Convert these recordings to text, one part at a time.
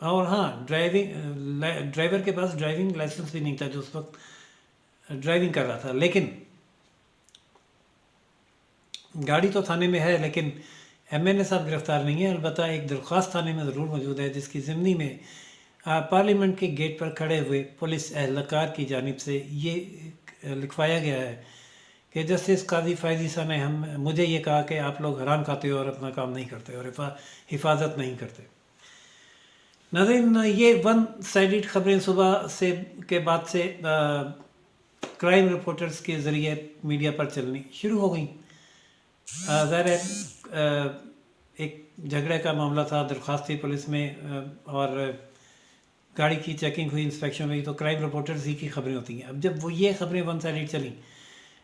اور ہاں ڈرائیور کے پاس ڈرائیونگ لائسنس بھی نہیں تھا جو اس وقت ڈرائیونگ کر رہا تھا، لیکن گاڑی تو تھانے میں ہے، لیکن ایم این اے صاحب گرفتار نہیں ہے۔ البتہ ایک درخواست تھانے میں ضرور موجود ہے جس کی ضمنی میں پارلیمنٹ کے گیٹ پر کھڑے ہوئے پولیس اہلکار کی جانب سے یہ لکھوایا گیا ہے کہ جسٹس قاضی فائزی صاحب نے مجھے یہ کہا کہ آپ لوگ حرام کھاتے ہو اور اپنا کام نہیں کرتے اور حفاظت نہیں کرتے۔ ناظرین، یہ ون سائیڈڈ خبریں صبح کے بعد سے کرائم رپورٹرز کے ذریعے میڈیا پر چلنی شروع ہو گئیں۔ ظاہر ہے ایک جھگڑے کا معاملہ تھا، درخواست تھی پولیس میں اور گاڑی کی چیکنگ ہوئی، انسپیکشن ہوئی، تو کرائم رپورٹرز ہی کی خبریں ہوتی ہیں۔ اب جب وہ یہ خبریں ون سائیڈڈ چلیں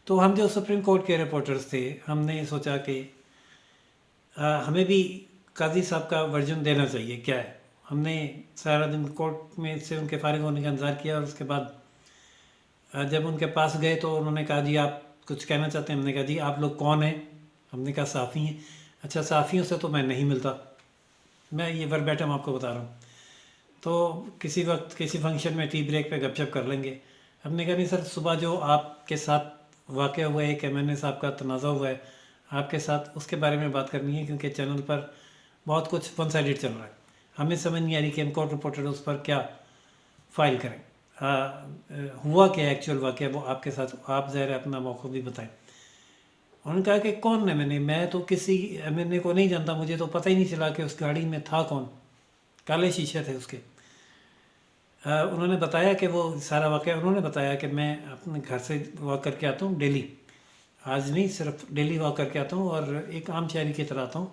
تو ہم جو سپریم کورٹ کے رپورٹرز تھے، ہم نے سوچا کہ ہمیں بھی قاضی صاحب کا ورژن دینا چاہیے کیا ہے۔ ہم نے سارا دن کورٹ میں سے ان کے فارغ ہونے کا انتظار کیا، اور اس کے بعد جب ان کے پاس گئے تو انہوں نے کہا جی آپ کچھ کہنا چاہتے ہیں؟ ہم نے کہا جی آپ لوگ کون ہیں؟ ہم نے کہا صحافی ہیں۔ اچھا، صحافیوں سے تو میں نہیں ملتا، میں یہ وربیٹم آپ کو بتا رہا ہوں، تو کسی وقت کسی فنکشن میں ٹی بریک پہ گپ شپ کر لیں گے۔ ہم نے کہا نہیں سر، صبح جو آپ کے ساتھ واقعہ ہوا ہے، ایک ایم این اے صاحب کا تنازع ہوا ہے آپ کے ساتھ، اس کے بارے میں بات کرنی ہے، کیونکہ چینل پر بہت کچھ ون سائیڈڈ چل رہا ہے، ہمیں سمجھ نہیں آ رہی کہ ہم کورٹ رپورٹر اس پر کیا فائل کریں۔ ہوا کیا ایکچوئل واقعہ وہ آپ کے ساتھ، آپ ظاہر اپنا موقع بھی بتائیں۔ انہوں نے کہا کہ کون میں تو کسی ایم این اے کو نہیں جانتا، مجھے تو پتہ ہی نہیں چلا کہ اس گاڑی میں تھا کون، کالے شیشے تھے اس کے۔ انہوں نے بتایا کہ وہ سارا واقعہ، انہوں نے بتایا کہ میں اپنے گھر سے واک کر کے آتا ہوں ڈیلی، آج نہیں صرف ڈیلی واک کر کے آتا ہوں، اور ایک عام شہری کی طرح آتا ہوں،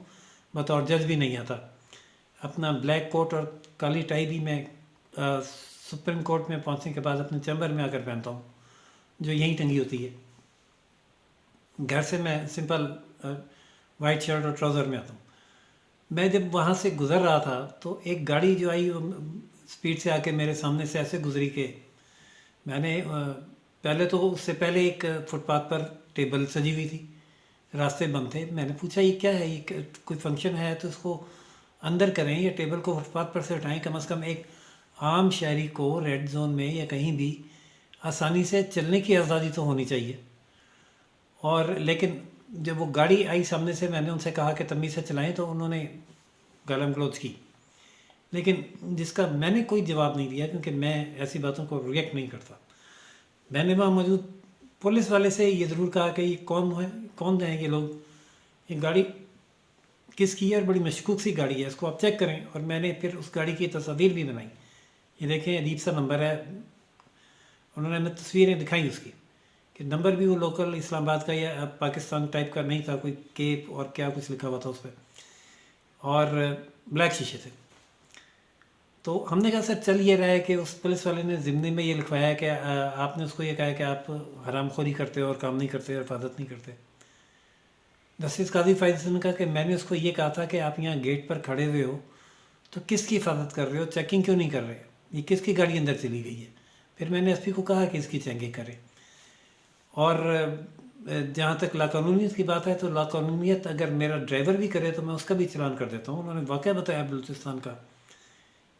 بطور جج بھی نہیں آتا۔ اپنا بلیک کوٹ اور کالی ٹائی بھی میں سپریم کورٹ میں پہنچنے کے بعد اپنے چیمبر میں آ کر پہنتا ہوں، جو یہیں ٹنگی ہوتی ہے۔ گھر سے میں سمپل وائٹ شرٹ اور ٹراؤزر میں آتا ہوں۔ میں جب وہاں سے گزر رہا تھا تو ایک گاڑی جو آئی اسپیڈ سے آ کے میرے سامنے سے ایسے گزری کہ میں نے پہلے تو اس سے پہلے ایک فٹ پاتھ پر ٹیبل سجی ہوئی تھی، راستے بند تھے، میں نے پوچھا یہ کیا ہے، یہ کوئی فنکشن ہے تو اس کو اندر کریں یا ٹیبل کو فٹ پاتھ پر سے ہٹائیں، کم از کم ایک عام شہری کو ریڈ زون میں یا کہیں بھی آسانی سے چلنے کی آزادی تو ہونی چاہیے۔ اور لیکن جب وہ گاڑی آئی سامنے سے، میں نے ان سے کہا کہ تمیز سے چلائیں، تو انہوں نے گالم گلوچ کی، لیکن جس کا میں نے کوئی جواب نہیں دیا، کیونکہ میں ایسی باتوں کو ریئیکٹ نہیں کرتا۔ میں نے وہاں موجود پولیس والے سے یہ ضرور کہا کہ یہ کون ہیں یہ لوگ، یہ گاڑی کس کی ہے، اور بڑی مشکوک سی گاڑی ہے، اس کو آپ چیک کریں۔ اور میں نے پھر اس گاڑی کی تصاویر بھی بنائی، یہ دیکھیں عجیب سا نمبر ہے، انہوں نے ہمیں تصویریں دکھائیں اس کی کہ نمبر بھی وہ لوکل اسلام آباد کا یا پاکستان ٹائپ کا نہیں تھا، کوئی کیپ اور کیا کچھ لکھا ہوا تھا اس پہ، اور بلیک شیشے تھے۔ تو ہم نے کہا سر چل یہ رہا ہے کہ اس پولیس والے نے ضمن میں یہ لکھوایا ہے کہ آپ نے اس کو یہ کہا ہے کہ آپ حرام خوری کرتے ہو اور کام نہیں کرتے اور حفاظت نہیں کرتے۔ جسٹس قاضی فائزی صاحب نے کہا کہ میں نے اس کو یہ کہا تھا کہ آپ یہاں گیٹ پر کھڑے ہوئے ہو تو کس کی حفاظت کر رہے ہو، چیکنگ کیوں نہیں کر رہے، یہ کس کی گاڑی اندر چلی گئی ہے۔ پھر میں نے ایس پی کو کہا کہ اس کی چیکنگ کرے۔ اور جہاں تک لاقانونیت کی بات ہے تو لاقانونیت اگر میرا ڈرائیور بھی کرے تو میں اس کا بھی چلان کر دیتا ہوں۔ انہوں نے واقعہ بتایا بلوچستان کا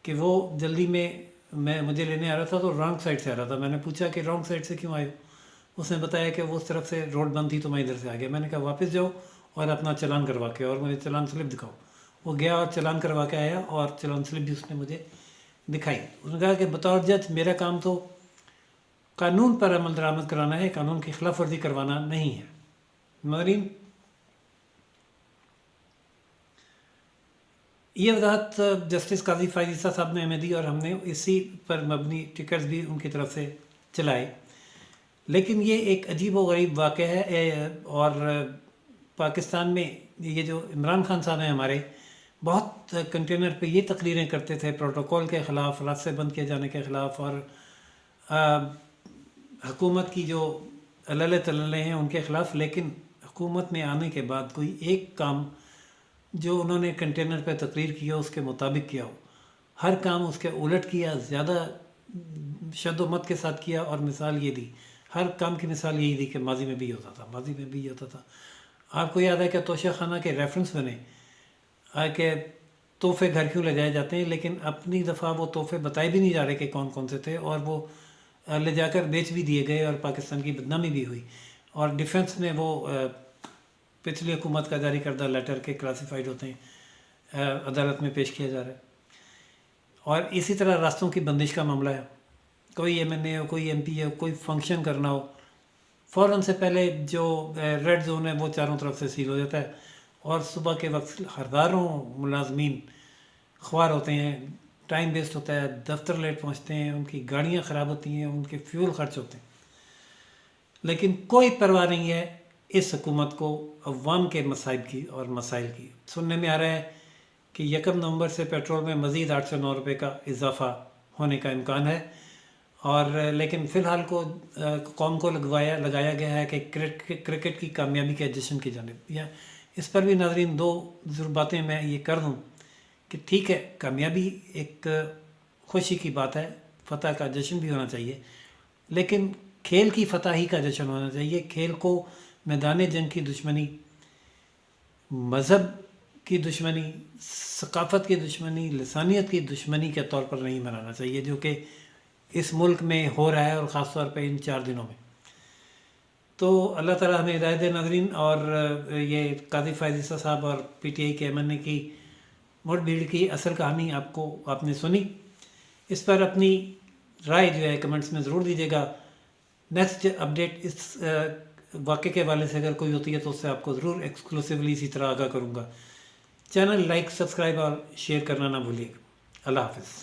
کہ وہ جلدی میں مجھے لینے آ رہا تھا تو رانگ سائڈ سے آ رہا تھا۔ میں نے پوچھا کہ رانگ سائڈ سے کیوں آئے ہو؟ اس نے بتایا کہ وہ اس طرف سے روڈ بند تھی تو میں ادھر سے آ گیا۔ میں نے کہا واپس جاؤ اور اپنا چلان کروا کے، اور مجھے چلان سلپ دکھاؤ۔ وہ گیا اور چلان کروا کے آیا، اور چلان سلپ بھی اس نے مجھے دکھائی۔ اس نے کہا کہ بطور جج میرا کام تو قانون پر عمل درآمد کرانا ہے، قانون کی خلاف ورزی کروانا نہیں ہے۔ ناظرین، یہ وضاحت جسٹس قاضی فائزی صاحب نے ہمیں دی، اور ہم نے اسی پر مبنی ٹکٹس بھی ان کی طرف سے چلائے۔ لیکن یہ ایک عجیب و غریب واقعہ ہے، اور پاکستان میں یہ جو عمران خان صاحب ہیں ہمارے، بہت کنٹینر پہ یہ تقریریں کرتے تھے پروٹوکول کے خلاف، راستے بند کیے جانے کے خلاف، اور حکومت کی جو علل تللے ہیں ان کے خلاف۔ لیکن حکومت میں آنے کے بعد کوئی ایک کام جو انہوں نے کنٹینر پہ تقریر کیا اس کے مطابق کیا ہو، ہر کام اس کے الٹ کیا، زیادہ شد و مت کے ساتھ کیا، اور مثال یہ دی، ہر کام کی مثال یہی دی کہ ماضی میں بھی ہوتا تھا، ماضی میں بھی ہوتا تھا۔ آپ کو یاد ہے کہ توشہ خانہ کے ریفرنس بنے کہ تحفے گھر کیوں لے جائے جاتے ہیں، لیکن اپنی دفعہ وہ تحفے بتائے بھی نہیں جا رہے کہ کون کون سے تھے، اور وہ لے جا کر بیچ بھی دیے گئے اور پاکستان کی بدنامی بھی ہوئی. اور ڈیفنس نے وہ پچھلی حکومت کا جاری کردہ لیٹر کے کلاسیفائڈ ہوتے ہیں، عدالت میں پیش کیا جا رہا ہے. اور اسی طرح راستوں کی بندش کا معاملہ ہے. کوئی MNA ہو، کوئی MP ہو، کوئی فنکشن کرنا ہو، فوراً سے پہلے جو ریڈ زون ہے وہ چاروں طرف سے سیل ہو جاتا ہے، اور صبح کے وقت ہزاروں ملازمین خوار ہوتے ہیں، ٹائم ویسٹ ہوتا ہے، دفتر لیٹ پہنچتے ہیں، ان کی گاڑیاں خراب ہوتی ہیں، ان کے فیول خرچ ہوتے ہیں. لیکن کوئی پرواہ نہیں ہے اس حکومت کو عوام کے مصائب کی اور مسائل کی. سننے میں آ رہا ہے کہ 1 نومبر سے پیٹرول میں مزید 809 روپے کا اضافہ ہونے کا امکان ہے، اور لیکن فی الحال کو قوم کو لگایا گیا ہے کہ کرکٹ کی کامیابی کے جشن کی جانب. یا اس پر بھی ناظرین دو ضرور باتیں میں یہ کر دوں کہ ٹھیک ہے، کامیابی ایک خوشی کی بات ہے، فتح کا جشن بھی ہونا چاہیے، لیکن کھیل کی فتح ہی کا جشن ہونا چاہیے. کھیل کو میدان جنگ کی دشمنی، مذہب کی دشمنی، ثقافت کی دشمنی، لسانیت کی دشمنی کے طور پر نہیں منانا چاہیے، جو کہ اس ملک میں ہو رہا ہے، اور خاص طور پہ ان 4 دنوں میں. تو اللہ تعالیٰ ہمیں ہدایت دے ناظرین. اور یہ قاضی فائز عیسیٰ صاحب اور PTI کے MNA کی مڑ بھیڑ کی اصل کہانی آپ نے سنی. اس پر اپنی رائے جو ہے کمنٹس میں ضرور دیجیے گا. نیکسٹ اپڈیٹ اس واقعے کے حوالے سے اگر کوئی ہوتی ہے تو اس سے آپ کو ضرور ایکسکلوسیولی اسی طرح آگاہ کروں گا. چینل لائک، سبسکرائب اور شیئر کرنا نہ بھولیے گا. اللہ حافظ.